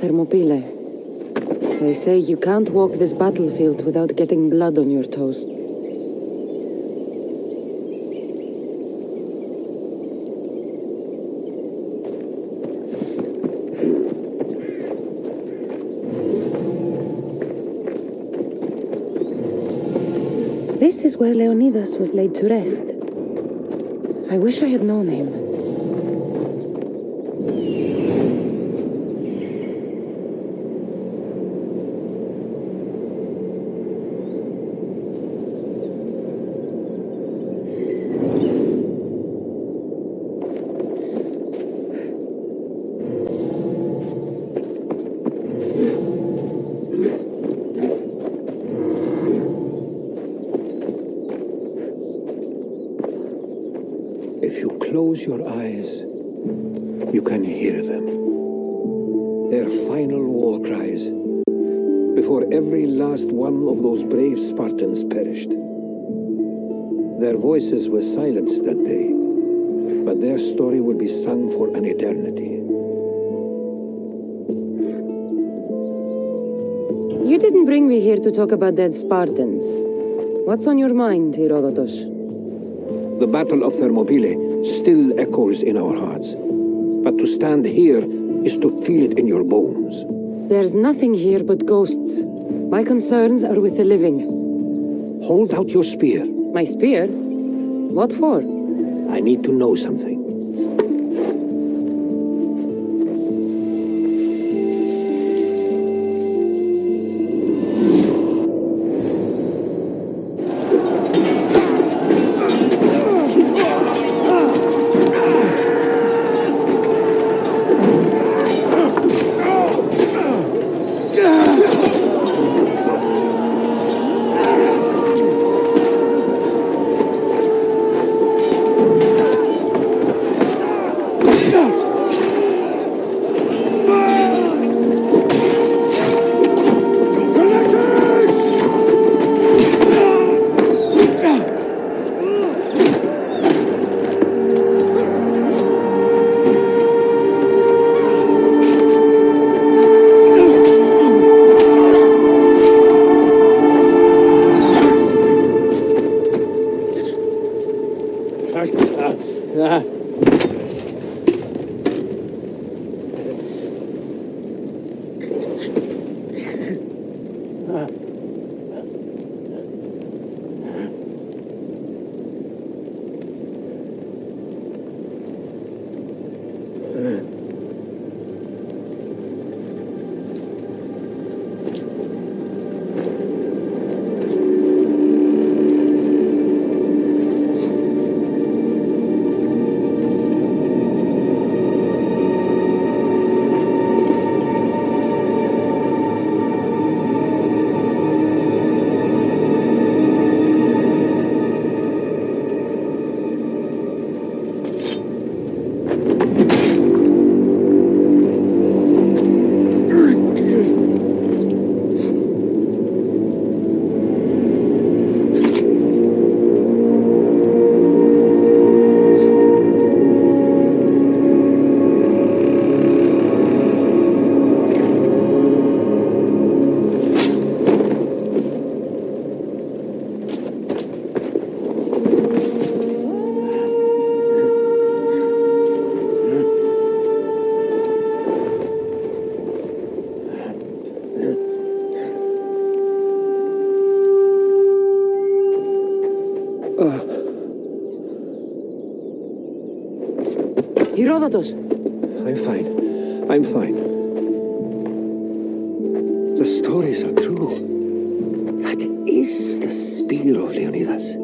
Thermopylae. They say you can't walk this battlefield without getting blood on your toes. This is where Leonidas was laid to rest. I wish I had known him. Close your eyes. You can hear them. Their final war cries, before every last one of those brave Spartans perished. Their voices were silenced that day, but their story will be sung for an eternity. You didn't bring me here to talk about dead Spartans. What's on your mind, Herodotus? The Battle of Thermopylae still echoes in our hearts. But to stand here is to feel it in your bones. There's nothing here but ghosts. My concerns are with the living. Hold out your spear. My spear? What for? I need to know something. Herodotus! I'm fine. I'm fine. The stories are true. That is the spear of Leonidas.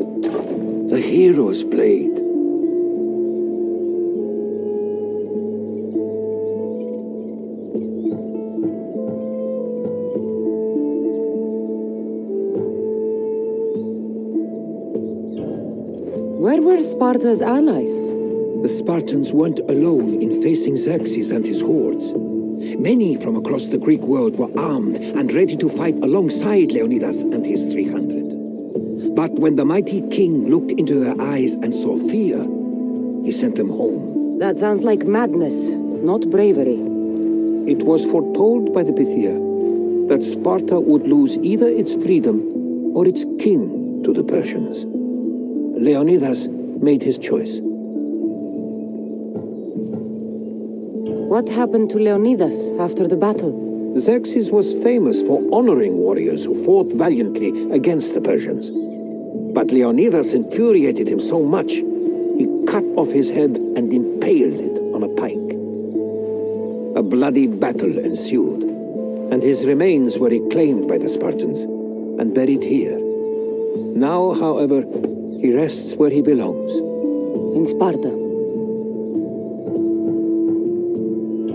The hero's blade. Where were Sparta's allies? The Spartans weren't alone in facing Xerxes and his hordes. Many from across the Greek world were armed and ready to fight alongside Leonidas and his 300. But when the mighty king looked into their eyes and saw fear, he sent them home. That sounds like madness, not bravery. It was foretold by the Pythia that Sparta would lose either its freedom or its king to the Persians. Leonidas made his choice. What happened to Leonidas after the battle? Xerxes was famous for honoring warriors who fought valiantly against the Persians. But Leonidas infuriated him so much, he cut off his head and impaled it on a pike. A bloody battle ensued, and his remains were reclaimed by the Spartans and buried here. Now, however, he rests where he belongs. In Sparta.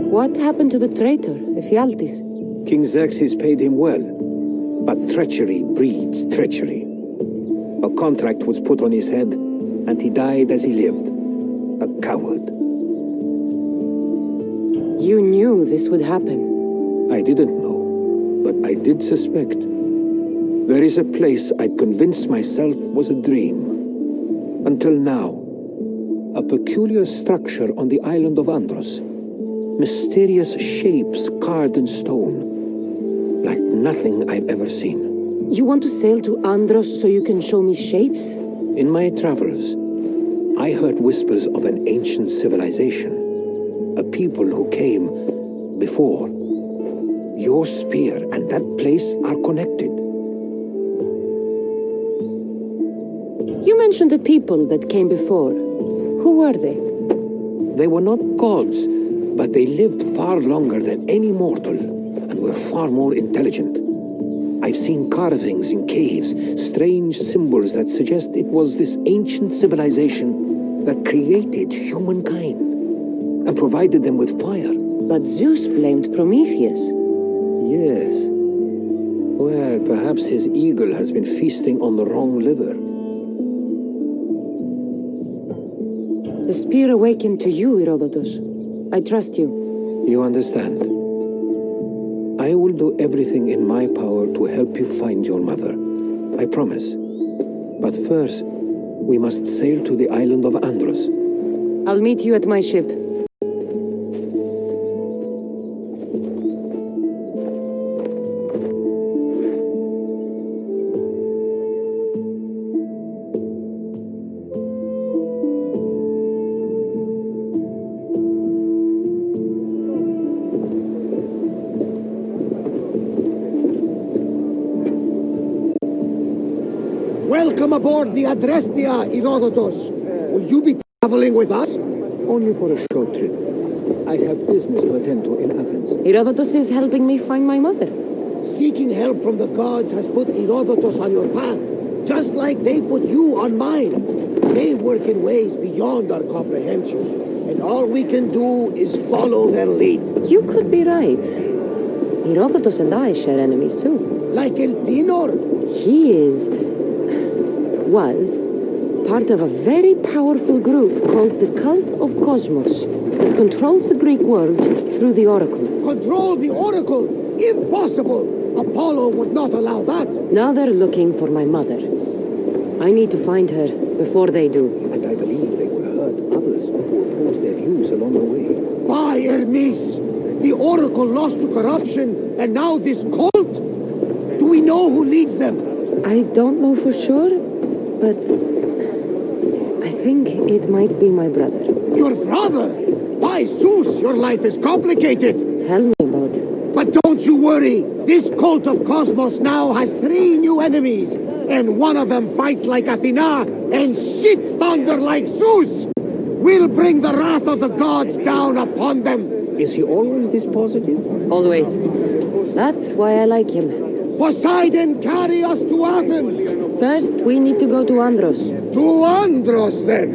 What happened to the traitor, Ephialtes? King Xerxes paid him well, but treachery breeds treachery. A contract was put on his head, and he died as he lived, a coward. You knew this would happen. I didn't know, but I did suspect. There is a place I convinced myself was a dream. Until now, a peculiar structure on the island of Andros. Mysterious shapes carved in stone, like nothing I've ever seen. You want to sail to Andros so you can show me shapes? In my travels, I heard whispers of an ancient civilization, a people who came before. Your spear and that place are connected. You mentioned the people that came before. Who were they? They were not gods, but they lived far longer than any mortal and were far more intelligent. I've seen carvings in caves, strange symbols that suggest it was this ancient civilization that created humankind and provided them with fire. But Zeus blamed Prometheus. Yes. Well, perhaps his eagle has been feasting on the wrong liver. The spear awakened to you, Herodotus. I trust you. You understand. I will do everything in my power to help you find your mother. I promise. But first, we must sail to the island of Andros. I'll meet you at my ship. Welcome aboard the Adrestia, Herodotus. Will you be traveling with us? Only for a short trip. I have business to attend to in Athens. Herodotus is helping me find my mother. Seeking help from the gods has put Herodotus on your path, just like they put you on mine. They work in ways beyond our comprehension, and all we can do is follow their lead. You could be right. Herodotus and I share enemies too. Like El Tinor. He was part of a very powerful group called the Cult of Cosmos that controls the Greek world through the Oracle. Control the Oracle? Impossible! Apollo would not allow that. Now they're looking for my mother. I need to find her before they do. And I believe they will hurt others who oppose their views along the way. By Hermes! The Oracle lost to corruption, and now this cult? Do we know who leads them? I don't know for sure, but I think it might be my brother. Your brother? By Zeus, your life is complicated. Tell me about it. But don't you worry. This cult of Cosmos now has 3 new enemies. And one of them fights like Athena and shits thunder like Zeus. We'll bring the wrath of the gods down upon them. Is he always this positive? Always. That's why I like him. Poseidon, carry us to Athens. First, we need to go to Andros. To Andros, then.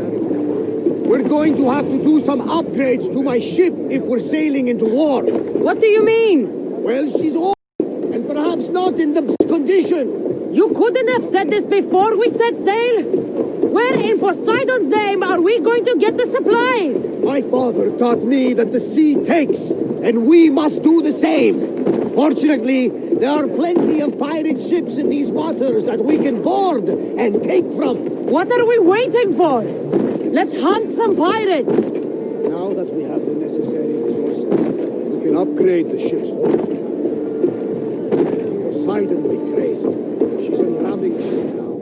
We're going to have to do some upgrades to my ship if we're sailing into war. What do you mean? Well, she's old and perhaps not in the best condition. You couldn't have said this before we set sail. Where in Poseidon's name are we going to get the supplies? My father taught me that the sea takes, and we must do the same. Fortunately, there are plenty of pirate ships in these waters that we can board and take from. What are we waiting for? Let's hunt some pirates. Now that we have the necessary resources, we can upgrade the ship's hull. Poseidon be praised. She's in ramming ship now.